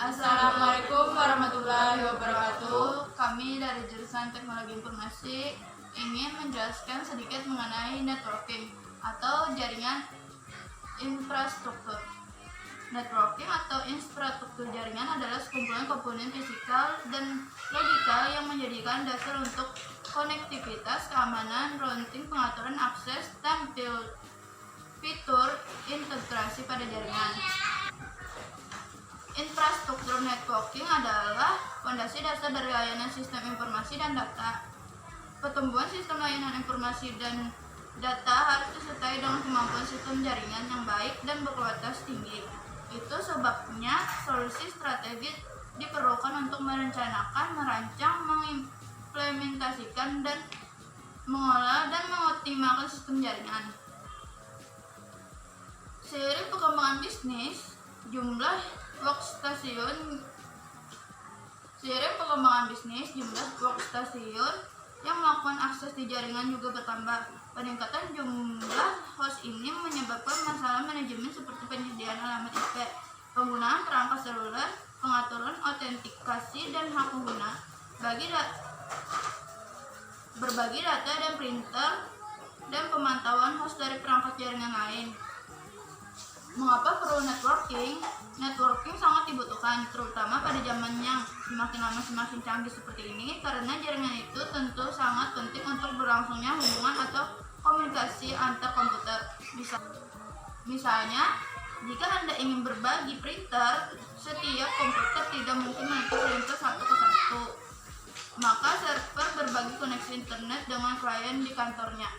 Assalamualaikum warahmatullahi wabarakatuh. Kami dari jurusan Teknologi Informasi ingin menjelaskan sedikit mengenai networking atau jaringan infrastruktur. Networking atau infrastruktur jaringan adalah sekumpulan komponen fisikal dan logika yang menjadikan dasar untuk konektivitas, keamanan, routing, pengaturan akses, dan fitur integrasi pada jaringan. Infrastruktur networking adalah fondasi dasar dari layanan sistem informasi dan data. Pertumbuhan sistem layanan informasi dan data harus disertai dengan kemampuan sistem jaringan yang baik dan berkualitas tinggi. Itu sebabnya solusi strategis diperlukan untuk merencanakan, merancang, mengimplementasikan, dan mengolah dan mengoptimalkan sistem jaringan. Seiring perkembangan bisnis, jumlah workstation yang melakukan akses di jaringan juga bertambah. Peningkatan jumlah host ini menyebabkan masalah manajemen seperti penyediaan alamat IP, penggunaan perangkat seluler, pengaturan autentikasi dan hak pengguna, berbagi data dan printer, dan pemantauan host dari perangkat jaringan lain. Mengapa perlu networking? Networking sangat dibutuhkan, terutama pada zaman yang semakin lama semakin canggih seperti ini, karena jaringan itu tentu sangat penting untuk berlangsungnya hubungan atau komunikasi antar komputer. Misalnya, jika Anda ingin berbagi printer, setiap komputer tidak mungkin memiliki printer satu ke satu. Maka server berbagi koneksi internet dengan klien di kantornya.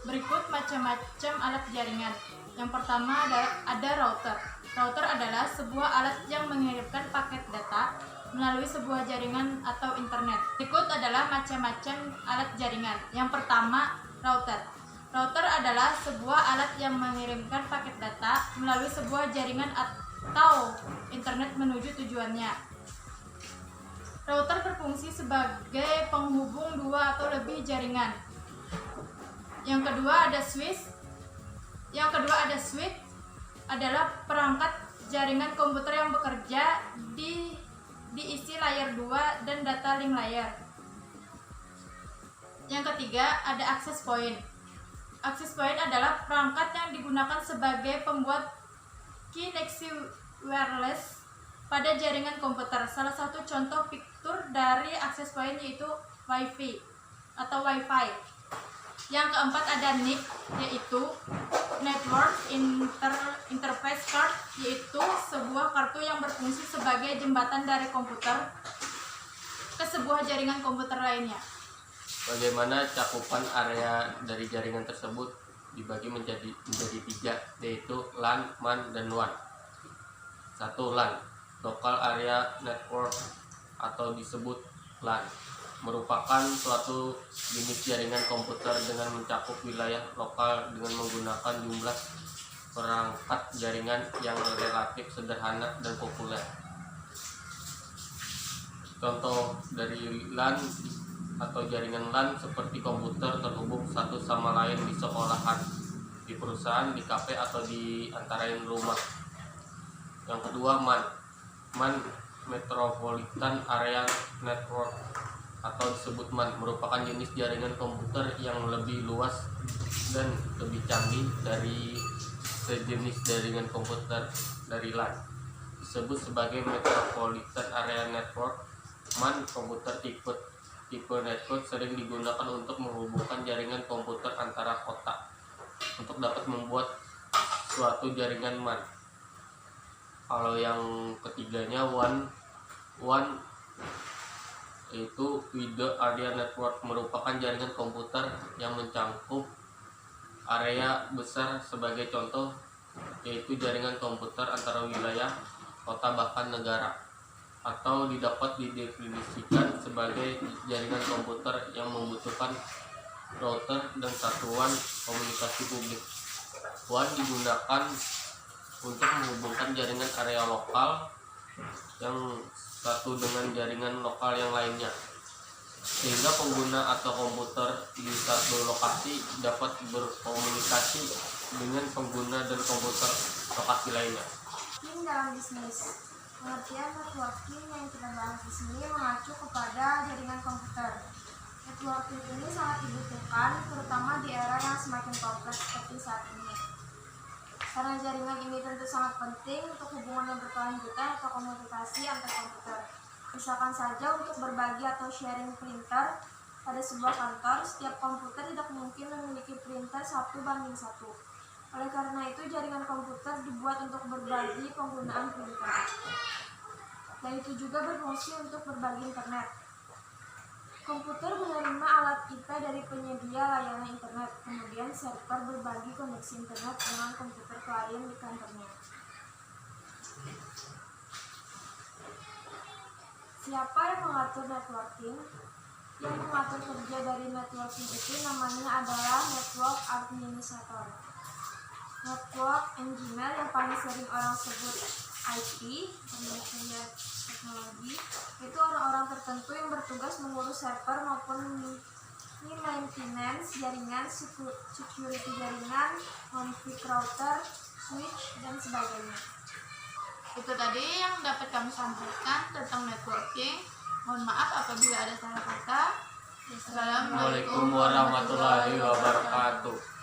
Berikut macam-macam alat jaringan. Yang pertama ada router. Router adalah sebuah alat yang mengirimkan paket data melalui sebuah jaringan atau internet. Berikut adalah macam-macam alat jaringan. Yang pertama, router. Router adalah sebuah alat yang mengirimkan paket data melalui sebuah jaringan atau internet menuju tujuannya. Router berfungsi sebagai penghubung dua atau lebih jaringan. Yang kedua ada switch adalah perangkat jaringan komputer yang bekerja diisi layer 2 dan data link layer. Yang ketiga ada access point. Access point adalah perangkat yang digunakan sebagai pembuat koneksi wireless pada jaringan komputer. Salah satu contoh fitur dari access point yaitu Wi-Fi atau Wi-Fi. Yang keempat ada NIC, yaitu Network Interface Card, yaitu sebuah kartu yang berfungsi sebagai jembatan dari komputer ke sebuah jaringan komputer lainnya. Bagaimana cakupan area dari jaringan tersebut dibagi menjadi 3, yaitu LAN, MAN, dan WAN. 1. LAN, Local Area Network atau disebut LAN, merupakan suatu jenis jaringan komputer dengan mencakup wilayah lokal dengan menggunakan jumlah perangkat jaringan yang relatif sederhana dan populer. Contoh dari LAN atau jaringan LAN seperti komputer terhubung satu sama lain di sekolahan, di perusahaan, di kafe, atau di antara rumah. Yang kedua, MAN. MAN, Metropolitan Area Network atau disebut MAN, merupakan jenis jaringan komputer yang lebih luas dan lebih canggih dari sejenis jaringan komputer dari LAN. Disebut sebagai Metropolitan Area Network. MAN komputer tipe network sering digunakan untuk menghubungkan jaringan komputer antara kota untuk dapat membuat suatu jaringan MAN. Kalau yang ketiganya WAN yaitu Wide Area Network, merupakan jaringan komputer yang mencakup area besar. Sebagai contoh yaitu jaringan komputer antara wilayah, kota, bahkan negara, atau dapat didefinisikan sebagai jaringan komputer yang membutuhkan router dan satuan komunikasi publik. WAN digunakan untuk menghubungkan jaringan area lokal yang satu dengan jaringan lokal yang lainnya, sehingga pengguna atau komputer di satu lokasi dapat berkomunikasi dengan pengguna dan komputer lokasi lainnya. Networking dalam bisnis. Pengertian networking yang kita bahas di sini mengacu kepada jaringan komputer. Networking ini sangat dibutuhkan, terutama di era yang semakin kompleks seperti saat ini. Karena jaringan ini tentu sangat penting untuk hubungan yang berkelanjutan atau komunikasi antar komputer. Misalkan saja untuk berbagi atau sharing printer pada sebuah kantor, setiap komputer tidak mungkin memiliki printer 1:1. Oleh karena itu, jaringan komputer dibuat untuk berbagi penggunaan printer. Dan itu juga berfungsi untuk berbagi internet. Komputer menerima alat IP dari penyedia layanan internet, kemudian server berbagi koneksi internet dengan komputer klien di kantornya. Siapa yang mengatur networking? Yang mengatur kerja dari networking itu namanya adalah network administrator. Network engineer yang paling sering orang sebut IT, information teknologi, itu orang-orang tertentu yang bertugas mengurus server maupun maintenance jaringan, security jaringan, config router, switch, dan sebagainya. Itu tadi yang dapat kami sampaikan tentang networking. Mohon maaf apabila ada salah kata. Assalamualaikum warahmatullahi wabarakatuh.